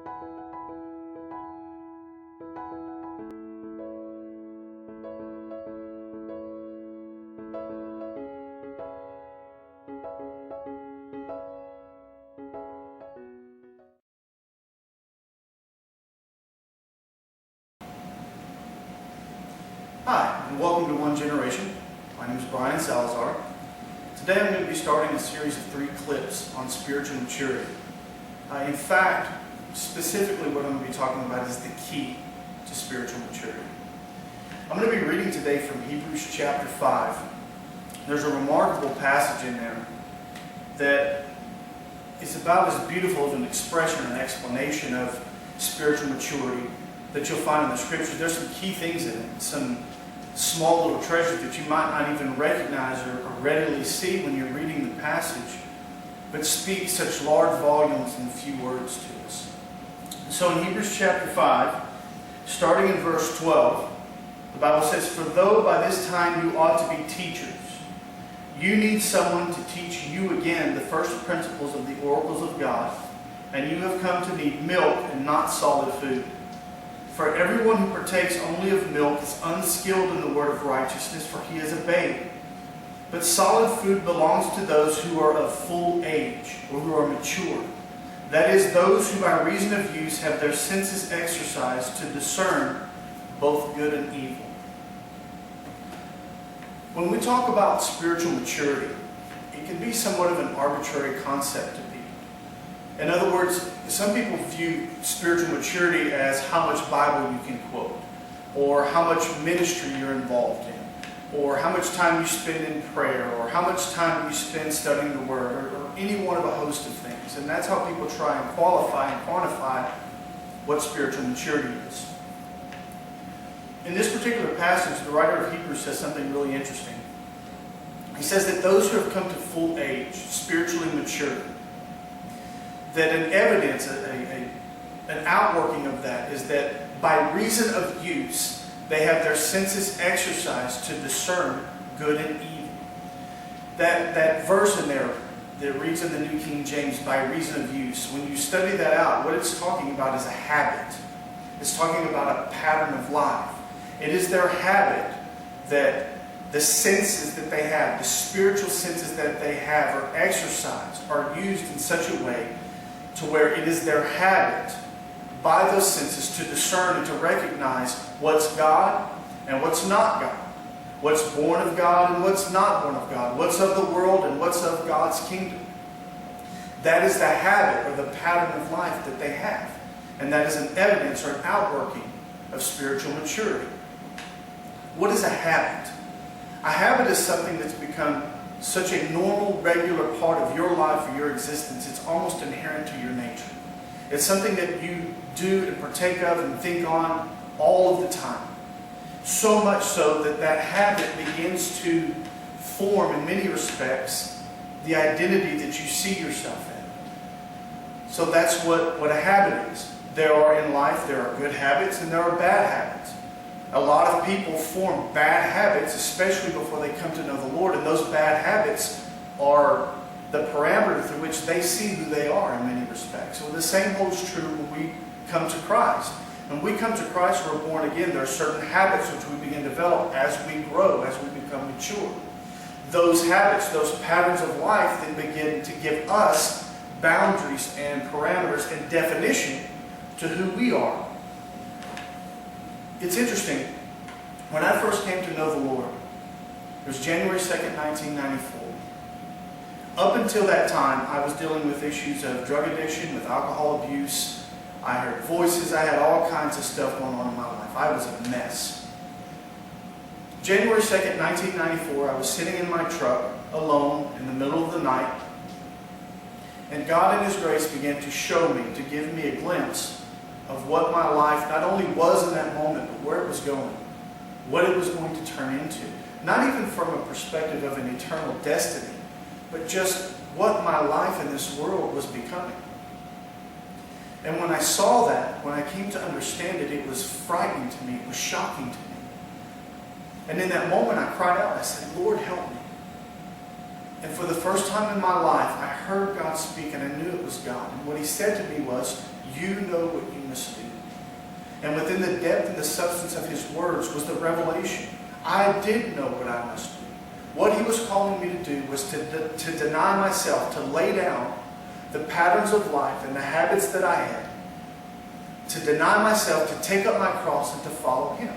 Hi, and welcome to One Generation. My name is Salazar. Today I'm going to be starting a series of 3 clips on spiritual maturity. In fact, specifically what I'm going to be talking about is the key to spiritual maturity. I'm going to be reading today from Hebrews chapter 5. There's a remarkable passage in there that is about as beautiful of an expression and explanation of spiritual maturity that you'll find in the Scriptures. There's some key things in it, some small little treasures that you might not even recognize or readily see when you're reading the passage, but speak such large volumes in few words to us. So in Hebrews chapter 5, starting in verse 12, the Bible says, "For though by this time you ought to be teachers, you need someone to teach you again the first principles of the oracles of God, and you have come to need milk and not solid food. For everyone who partakes only of milk is unskilled in the word of righteousness, for he is a babe. But solid food belongs to those who are of full age, or who are mature. That is, those who by reason of use have their senses exercised to discern both good and evil." When we talk about spiritual maturity, it can be somewhat of an arbitrary concept to people. In other words, some people view spiritual maturity as how much Bible you can quote, or how much ministry you're involved in, or how much time you spend in prayer, or how much time you spend studying the Word, or any one of a host of things. And that's how people try and qualify and quantify what spiritual maturity is. In this particular passage, the writer of Hebrews says something really interesting. He says that those who have come to full age, spiritually mature, that an evidence, an outworking of that is that by reason of use, they have their senses exercised to discern good and evil. That verse in there that reads in the New King James, "by reason of use," when you study that out, what it's talking about is a habit. It's talking about a pattern of life. It is their habit that the senses that they have, the spiritual senses that they have are exercised, are used in such a way to where it is their habit by those senses to discern and to recognize what's God and what's not God, what's born of God and what's not born of God, what's of the world and what's of God's kingdom. That is the habit or the pattern of life that they have, and that is an evidence or an outworking of spiritual maturity. What is a habit? A habit is something that's become such a normal, regular part of your life or your existence, it's almost inherent to your nature. It's something that you do and partake of and think on all of the time. So much so that that habit begins to form, in many respects, the identity that you see yourself in. So that's what a habit is. There are good habits and there are bad habits. A lot of people form bad habits, especially before they come to know the Lord, and those bad habits are the parameter through which they see who they are in many respects. So the same holds true when we come to Christ. When we come to Christ, we're born again. There are certain habits which we begin to develop as we grow, as we become mature. Those habits, those patterns of life then begin to give us boundaries and parameters and definition to who we are. It's interesting, when I first came to know the Lord, it was January 2nd, 1994. Up until that time, I was dealing with issues of drug addiction, with alcohol abuse. I heard voices, I had all kinds of stuff going on in my life. I was a mess. January 2nd, 1994, I was sitting in my truck, alone, in the middle of the night, and God in His grace began to show me, to give me a glimpse of what my life not only was in that moment, but where it was going, what it was going to turn into. Not even from a perspective of an eternal destiny, but just what my life in this world was becoming. And when I saw that, when I came to understand it, it was frightening to me, it was shocking to me. And in that moment I cried out, I said, "Lord, help me." And for the first time in my life, I heard God speak and I knew it was God. And what He said to me was, you know what you must do. And within the depth and the substance of his words was the revelation. I did know what I must do. What he was calling me to do was to deny myself, to lay down the patterns of life and the habits that I had, to deny myself, to take up my cross and to follow him.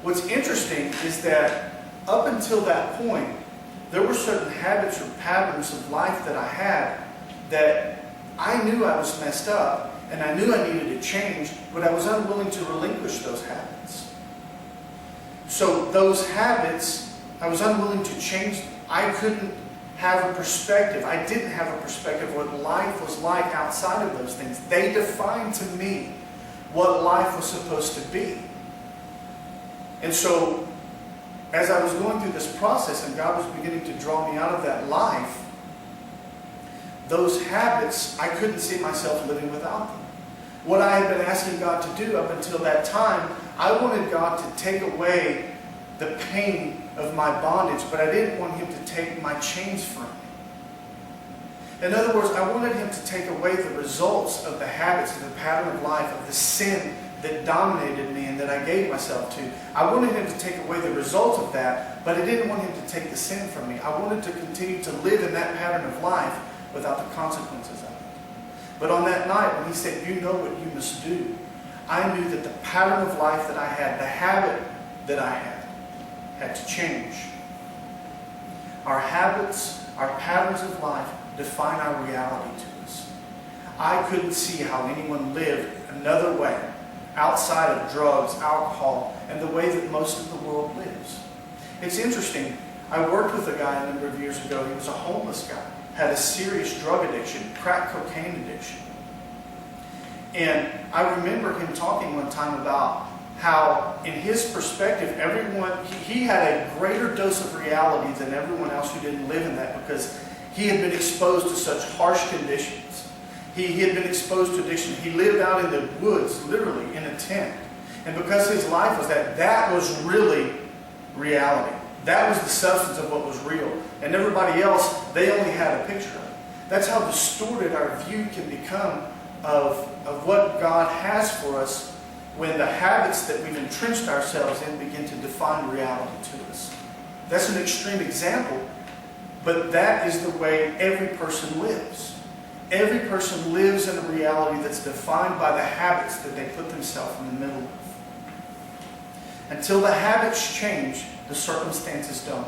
What's interesting is that up until that point, there were certain habits or patterns of life that I had that I knew I was messed up and I knew I needed to change, but I was unwilling to relinquish those habits. So those habits, I was unwilling to change them. I couldn't have a perspective. I didn't have a perspective of what life was like outside of those things. They defined to me what life was supposed to be. And so, as I was going through this process and God was beginning to draw me out of that life, those habits, I couldn't see myself living without them. What I had been asking God to do up until that time, I wanted God to take away the pain of my bondage, but I didn't want him to take my chains from me. In other words, I wanted him to take away the results of the habits, of the pattern of life, of the sin that dominated me and that I gave myself to. I wanted him to take away the result of that, but I didn't want him to take the sin from me. I wanted to continue to live in that pattern of life without the consequences of it. But on that night, when he said, you know what you must do, I knew that the pattern of life that I had, the habit that I had to change. Our habits, our patterns of life define our reality to us. I couldn't see how anyone lived another way outside of drugs, alcohol, and the way that most of the world lives. It's interesting. I worked with a guy a number of years ago. He was a homeless guy, had a serious drug addiction, crack cocaine addiction. And I remember him talking one time about how, in his perspective, he had a greater dose of reality than everyone else who didn't live in that, because he had been exposed to such harsh conditions. He had been exposed to addiction. He lived out in the woods, literally, in a tent. And because his life was that was really reality. That was the substance of what was real. And everybody else, they only had a picture of it. That's how distorted our view can become of what God has for us when the habits that we've entrenched ourselves in begin to define reality to us. That's an extreme example, but that is the way every person lives. Every person lives in a reality that's defined by the habits that they put themselves in the middle of. Until the habits change, the circumstances don't.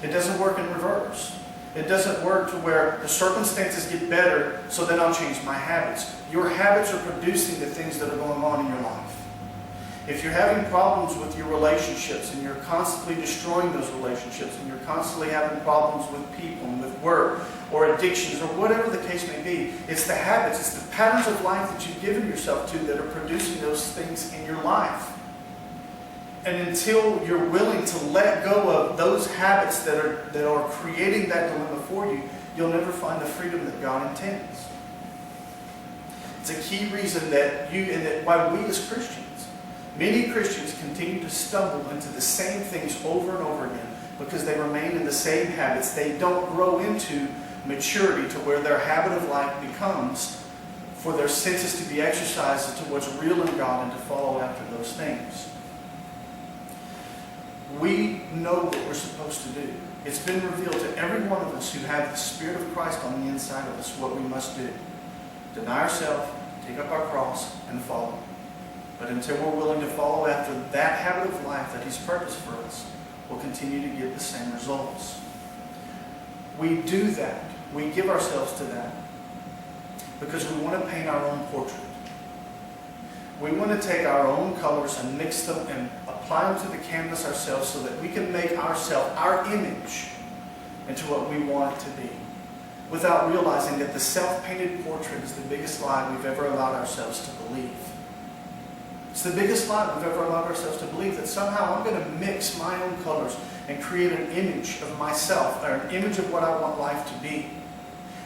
It doesn't work in reverse. It doesn't work to where the circumstances get better, so then I'll change my habits. Your habits are producing the things that are going on in your life. If you're having problems with your relationships and you're constantly destroying those relationships and you're constantly having problems with people and with work or addictions or whatever the case may be, it's the habits, it's the patterns of life that you've given yourself to that are producing those things in your life. And until you're willing to let go of those habits that are creating that dilemma for you, you'll never find the freedom that God intends. It's a key reason that why we as Christians, many Christians continue to stumble into the same things over and over again because they remain in the same habits. They don't grow into maturity to where their habit of life becomes for their senses to be exercised as to what's real in God and to follow after those things. We know what we're supposed to do. It's been revealed to every one of us who have the Spirit of Christ on the inside of us what we must do. Deny ourselves, take up our cross, and follow. But until we're willing to follow after that habit of life that He's purposed for us, we'll continue to get the same results. We do that. We give ourselves to that because we want to paint our own portrait. We want to take our own colors and mix them and apply them to the canvas ourselves so that we can make ourselves, our image, into what we want it to be, without realizing that the self-painted portrait is the biggest lie we've ever allowed ourselves to believe. It's the biggest lie we've ever allowed ourselves to believe, that somehow I'm going to mix my own colors and create an image of myself, or an image of what I want life to be.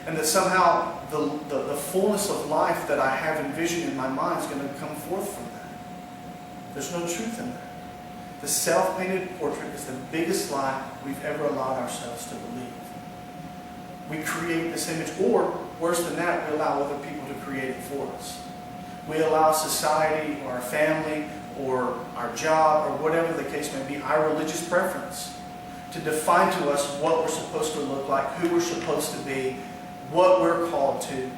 And that somehow the fullness of life that I have envisioned in my mind is going to come forth from that. There's no truth in that. The self-painted portrait is the biggest lie we've ever allowed ourselves to believe. We create this image, or worse than that, we allow other people to create it for us. We allow society or our family or our job or whatever the case may be, our religious preference, to define to us what we're supposed to look like, who we're supposed to be, what we're called to.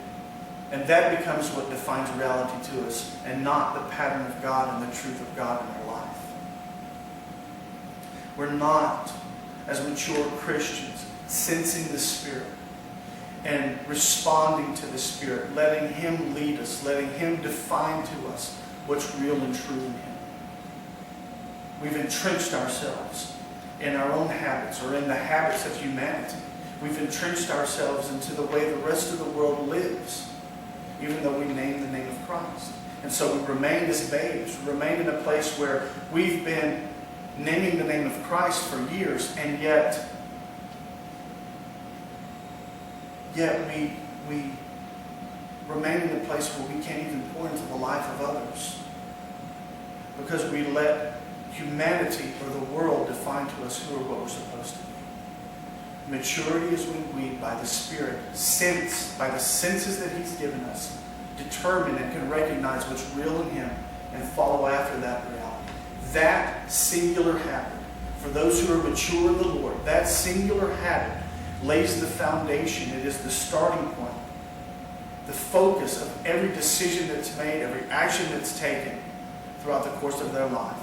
And that becomes what defines reality to us, and not the pattern of God and the truth of God in our life. We're not, as mature Christians, sensing the Spirit and responding to the Spirit, letting Him lead us, letting Him define to us what's real and true in Him. We've entrenched ourselves in our own habits or in the habits of humanity. We've entrenched ourselves into the way the rest of the world lives, even though we name the name of Christ. And so we remain as babes, we remain in a place where we've been naming the name of Christ for years, and yet we remain in a place where we can't even pour into the life of others, because we let humanity or the world define to us who or what we're supposed to be. Maturity is when we, by the Spirit, by the senses that He's given us, determine and can recognize what's real in Him and follow after that reality. That singular habit, for those who are mature in the Lord, that singular habit lays the foundation. It is the starting point, the focus of every decision that's made, every action that's taken throughout the course of their life.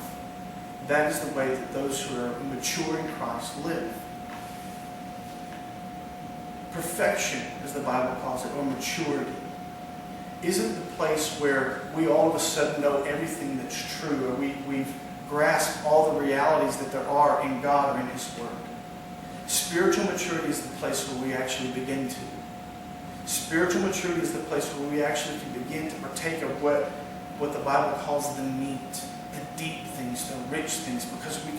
That is the way that those who are mature in Christ live. Perfection, as the Bible calls it, or maturity, isn't the place where we all of a sudden know everything that's true, or we've grasped all the realities that there are in God or in His Word. Spiritual maturity is the place where we actually begin to. Spiritual maturity is the place where we actually can begin to partake of what the Bible calls the meat, the deep things, the rich things, because we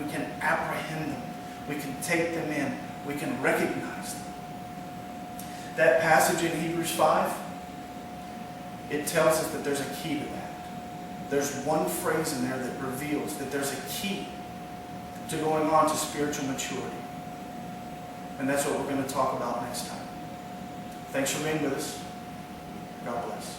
can apprehend them. We can take them in. We can recognize them. That passage in Hebrews 5, it tells us that there's a key to that. There's one phrase in there that reveals that there's a key to going on to spiritual maturity. And that's what we're going to talk about next time. Thanks for being with us. God bless.